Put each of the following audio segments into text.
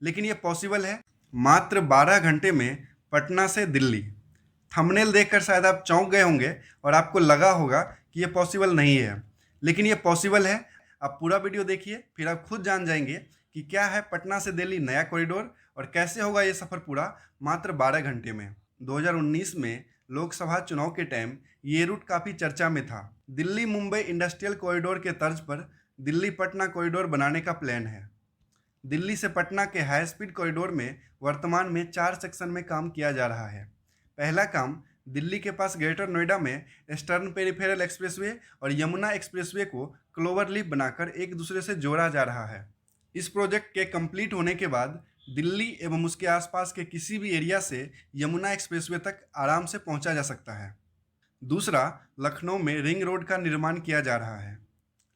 लेकिन ये पॉसिबल है मात्र 12 घंटे में पटना से दिल्ली। थंबनेल देखकर शायद आप चौंक गए होंगे और आपको लगा होगा कि ये पॉसिबल नहीं है, लेकिन ये पॉसिबल है। आप पूरा वीडियो देखिए, फिर आप खुद जान जाएंगे कि क्या है पटना से दिल्ली नया कॉरिडोर और कैसे होगा ये सफ़र पूरा मात्र 12 घंटे में। 2019 में लोकसभा चुनाव के टाइम ये रूट काफ़ी चर्चा में था। दिल्ली मुंबई इंडस्ट्रियल कॉरिडोर के तर्ज पर दिल्ली पटना कॉरिडोर बनाने का प्लान है। दिल्ली से पटना के हाई स्पीड कॉरिडोर में वर्तमान में 4 सेक्शन में काम किया जा रहा है। पहला काम दिल्ली के पास ग्रेटर नोएडा में ईस्टर्न पेरिफेरल एक्सप्रेसवे और यमुना एक्सप्रेसवे को क्लोवर लीफ बनाकर एक दूसरे से जोड़ा जा रहा है। इस प्रोजेक्ट के कंप्लीट होने के बाद दिल्ली एवं उसके आसपास के किसी भी एरिया से यमुना एक्सप्रेसवे तक आराम से पहुंचा जा सकता है। दूसरा, लखनऊ में रिंग रोड का निर्माण किया जा रहा है।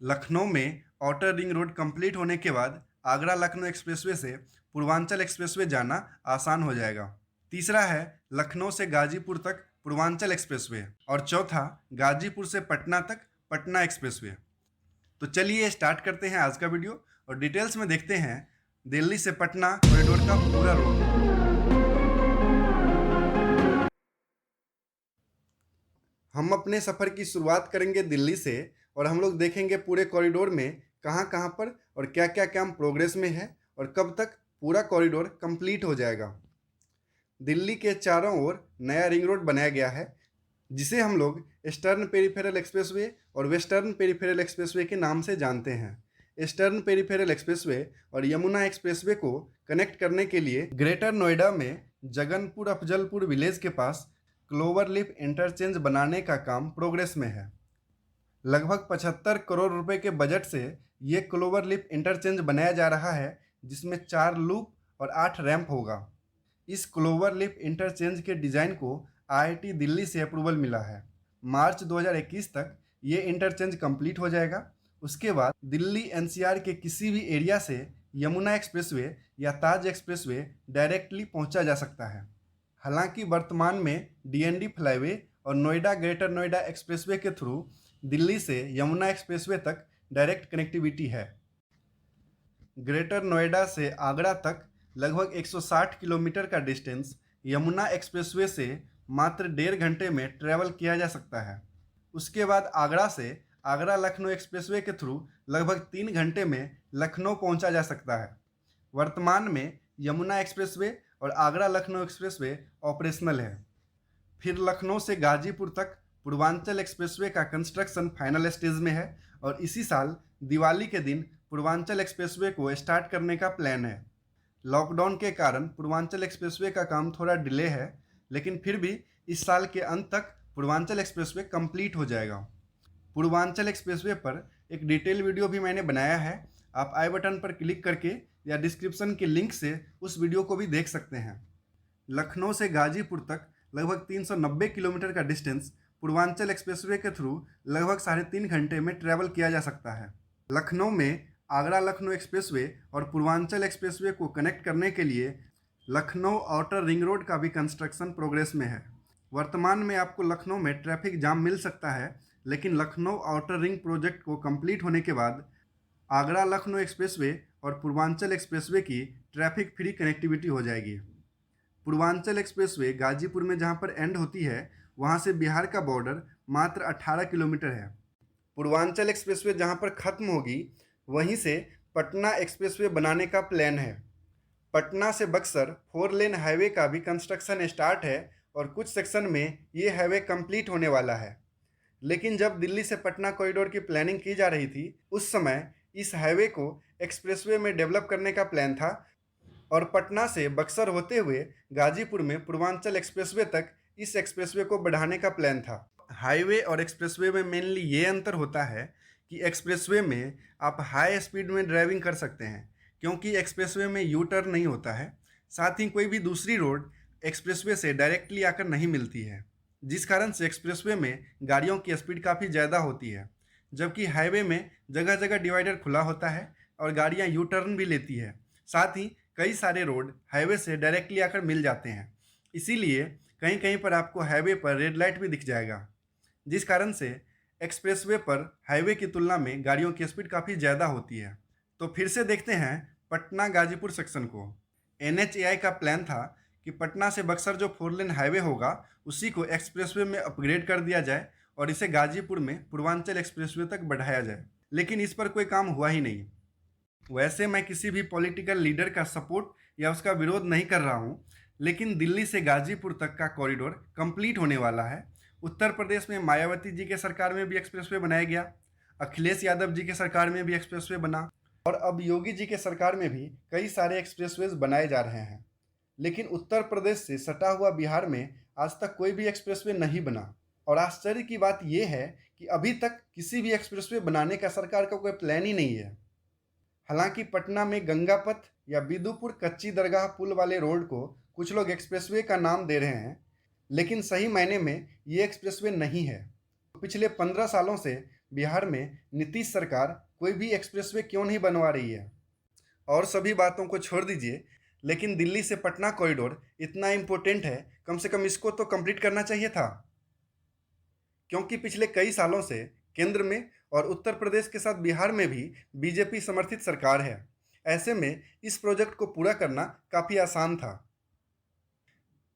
लखनऊ में आउटर रिंग रोड कंप्लीट होने के बाद आगरा लखनऊ एक्सप्रेसवे से पूर्वांचल एक्सप्रेसवे जाना आसान हो जाएगा। तीसरा है लखनऊ से गाजीपुर तक पूर्वांचल एक्सप्रेसवे और चौथा गाजीपुर से पटना तक पटना एक्सप्रेसवे। तो चलिए स्टार्ट करते हैं आज का वीडियो और डिटेल्स में देखते हैं दिल्ली से पटना कॉरिडोर का पूरा रूट। हम अपने सफ़र की शुरुआत करेंगे दिल्ली से और हम लोग देखेंगे पूरे कॉरिडोर में कहाँ कहाँ पर और क्या क्या काम प्रोग्रेस में है और कब तक पूरा कॉरिडोर कंप्लीट हो जाएगा। दिल्ली के चारों ओर नया रिंग रोड बनाया गया है, जिसे हम लोग ईस्टर्न पेरिफेरल एक्सप्रेसवे और वेस्टर्न पेरिफेरल एक्सप्रेसवे के नाम से जानते हैं। ईस्टर्न पेरिफेरल एक्सप्रेसवे और यमुना एक्सप्रेसवे को कनेक्ट करने के लिए ग्रेटर नोएडा में जगनपुर अफजलपुर विलेज के पास क्लोवर लीफ इंटरचेंज बनाने का काम प्रोग्रेस में है। लगभग 75 करोड़ रुपए के बजट से ये क्लोवर लीफ इंटरचेंज बनाया जा रहा है, जिसमें 4 लूप और 8 रैंप होगा। इस क्लोवर लीफ इंटरचेंज के डिज़ाइन को आईआईटी दिल्ली से अप्रूवल मिला है। मार्च 2021 तक ये इंटरचेंज कंप्लीट हो जाएगा। उसके बाद दिल्ली एनसीआर के किसी भी एरिया से यमुना एक्सप्रेसवे या ताज एक्सप्रेसवे डायरेक्टली पहुंचा जा सकता है। हालांकि वर्तमान में डीएनडी फ्लाईवे और नोएडा ग्रेटर नोएडा एक्सप्रेसवे के थ्रू दिल्ली से यमुना एक्सप्रेसवे तक डायरेक्ट कनेक्टिविटी है। ग्रेटर नोएडा से आगरा तक लगभग 160 किलोमीटर का डिस्टेंस यमुना एक्सप्रेसवे से मात्र 1.5 घंटे में ट्रैवल किया जा सकता है। उसके बाद आगरा से आगरा लखनऊ एक्सप्रेसवे के थ्रू लगभग 3 घंटे में लखनऊ पहुंचा जा सकता है। वर्तमान में यमुना एक्सप्रेसवे और आगरा लखनऊ एक्सप्रेसवे ऑपरेशनल है। फिर लखनऊ से गाजीपुर तक पूर्वांचल एक्सप्रेसवे का कंस्ट्रक्शन फाइनल स्टेज में है और इसी साल दिवाली के दिन पूर्वांचल एक्सप्रेसवे को स्टार्ट करने का प्लान है। लॉकडाउन के कारण पूर्वांचल एक्सप्रेसवे का काम थोड़ा डिले है, लेकिन फिर भी इस साल के अंत तक पूर्वांचल एक्सप्रेसवे कंप्लीट हो जाएगा। पूर्वांचल एक्सप्रेसवे पर एक डिटेल वीडियो भी मैंने बनाया है, आप आई बटन पर क्लिक करके या डिस्क्रिप्शन के लिंक से उस वीडियो को भी देख सकते हैं। लखनऊ से गाजीपुर तक लगभग 390 किलोमीटर का डिस्टेंस पूर्वांचल एक्सप्रेसवे के थ्रू लगभग 3.5 घंटे में ट्रैवल किया जा सकता है। लखनऊ में आगरा लखनऊ एक्सप्रेसवे और पूर्वांचल एक्सप्रेसवे को कनेक्ट करने के लिए लखनऊ आउटर रिंग रोड का भी कंस्ट्रक्शन प्रोग्रेस में है। वर्तमान में आपको लखनऊ में ट्रैफिक जाम मिल सकता है, लेकिन लखनऊ आउटर रिंग प्रोजेक्ट को कंप्लीट होने के बाद आगरा लखनऊ एक्सप्रेसवे और पूर्वांचल एक्सप्रेसवे की ट्रैफिक फ्री कनेक्टिविटी हो जाएगी। पूर्वांचल एक्सप्रेसवे गाजीपुर में जहां पर एंड होती है, वहां से बिहार का बॉर्डर मात्र 18 किलोमीटर है। पूर्वांचल एक्सप्रेसवे जहां पर ख़त्म होगी, वहीं से पटना एक्सप्रेसवे बनाने का प्लान है। पटना से बक्सर 4 लेन हाईवे का भी कंस्ट्रक्शन स्टार्ट है और कुछ सेक्शन में ये हाईवे कंप्लीट होने वाला है। लेकिन जब दिल्ली से पटना कॉरिडोर की प्लानिंग की जा रही थी, उस समय इस हाईवे को एक्सप्रेसवे में डेवलप करने का प्लान था और पटना से बक्सर होते हुए गाजीपुर में पूर्वांचल एक्सप्रेसवे तक इस एक्सप्रेसवे को बढ़ाने का प्लान था। हाईवे और एक्सप्रेसवे में मेनली ये अंतर होता है कि एक्सप्रेसवे में आप हाई स्पीड में ड्राइविंग कर सकते हैं, क्योंकि एक्सप्रेसवे में यू टर्न नहीं होता है। साथ ही कोई भी दूसरी रोड एक्सप्रेसवे से डायरेक्टली आकर नहीं मिलती है, जिस कारण से एक्सप्रेसवे में गाड़ियों की स्पीड काफ़ी ज़्यादा होती है, जबकि हाईवे में जगह जगह डिवाइडर खुला होता है और गाड़ियाँ यू टर्न भी लेती है। साथ ही कई सारे रोड हाईवे से डायरेक्टली आकर मिल जाते हैं, इसीलिए कहीं कहीं पर आपको हाईवे पर रेड लाइट भी दिख जाएगा, जिस कारण से एक्सप्रेसवे पर हाईवे की तुलना में गाड़ियों की स्पीड काफ़ी ज़्यादा होती है। तो फिर से देखते हैं पटना गाजीपुर सेक्शन को। NHAI का प्लान था कि पटना से बक्सर जो 4 लेन हाईवे होगा उसी को एक्सप्रेसवे में अपग्रेड कर दिया जाए और इसे गाजीपुर में पूर्वांचल एक्सप्रेसवे तक बढ़ाया जाए, लेकिन इस पर कोई काम हुआ ही नहीं। वैसे मैं किसी भी पॉलिटिकल लीडर का सपोर्ट या उसका विरोध नहीं कर रहा हूँ, लेकिन दिल्ली से गाजीपुर तक का कॉरिडोर कंप्लीट होने वाला है। उत्तर प्रदेश में मायावती जी के सरकार में भी एक्सप्रेसवे बनाया गया, अखिलेश यादव जी के सरकार में भी एक्सप्रेसवे बना और अब योगी जी के सरकार में भी कई सारे एक्सप्रेसवेज बनाए जा रहे हैं। लेकिन उत्तर प्रदेश से सटा हुआ बिहार में आज तक कोई भी एक्सप्रेसवे नहीं बना और आश्चर्य की बात यह है कि अभी तक किसी भी एक्सप्रेसवे बनाने का सरकार का कोई प्लान ही नहीं है। हालांकि पटना में गंगापथ या बिदुपुर कच्ची दरगाह पुल वाले रोड को कुछ लोग एक्सप्रेसवे का नाम दे रहे हैं, लेकिन सही मायने में ये एक्सप्रेसवे नहीं है। पिछले 15 सालों से बिहार में नीतीश सरकार कोई भी एक्सप्रेसवे क्यों नहीं बनवा रही है? और सभी बातों को छोड़ दीजिए, लेकिन दिल्ली से पटना कॉरिडोर इतना इम्पोर्टेंट है, कम से कम इसको तो कंप्लीट करना चाहिए था। क्योंकि पिछले कई सालों से केंद्र में और उत्तर प्रदेश के साथ बिहार में भी बीजेपी समर्थित सरकार है। ऐसे में इस प्रोजेक्ट को पूरा करना काफ़ी आसान था।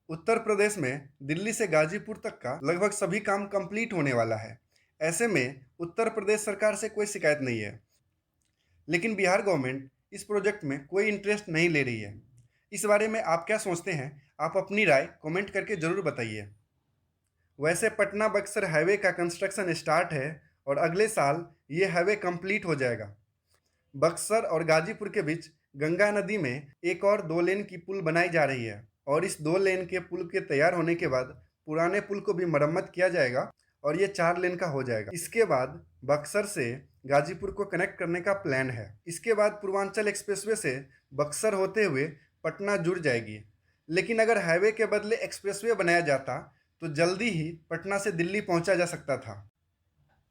उत्तर प्रदेश में दिल्ली से गाजीपुर तक का लगभग सभी काम कंप्लीट होने वाला है। ऐसे में उत्तर प्रदेश सरकार से कोई शिकायत नहीं है, लेकिन बिहार गवर्नमेंट इस प्रोजेक्ट में कोई इंटरेस्ट नहीं ले रही है। इस बारे में आप क्या सोचते हैं? आप अपनी राय कमेंट करके ज़रूर बताइए। वैसे पटना बक्सर हाईवे का कंस्ट्रक्शन स्टार्ट है और अगले साल ये हाईवे कंप्लीट हो जाएगा। बक्सर और गाजीपुर के बीच गंगा नदी में एक और 2 लेन की पुल बनाई जा रही है और इस 2 लेन के पुल के तैयार होने के बाद पुराने पुल को भी मरम्मत किया जाएगा और ये 4 लेन का हो जाएगा। इसके बाद बक्सर से गाजीपुर को कनेक्ट करने का प्लान है। इसके बाद पूर्वांचल एक्सप्रेसवे से बक्सर होते हुए पटना जुड़ जाएगी। लेकिन अगर हाईवे के बदले एक्सप्रेसवे बनाया जाता तो जल्दी ही पटना से दिल्ली पहुंचा जा सकता था।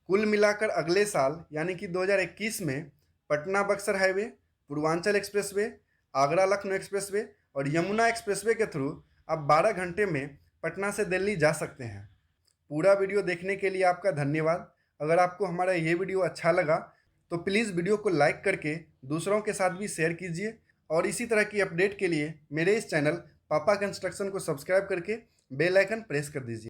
कुल मिलाकर अगले साल यानी कि 2021 में Patna Buxar highway, Purvanchal expressway, Agra Lucknow expressway और यमुना एक्सप्रेसवे के थ्रू आप 12 घंटे में पटना से दिल्ली जा सकते हैं। पूरा वीडियो देखने के लिए आपका धन्यवाद। अगर आपको हमारा ये वीडियो अच्छा लगा तो प्लीज़ वीडियो को लाइक करके दूसरों के साथ भी शेयर कीजिए और इसी तरह की अपडेट के लिए मेरे इस चैनल पापा कंस्ट्रक्शन को सब्सक्राइब करके बेल आइकन प्रेस कर दीजिए।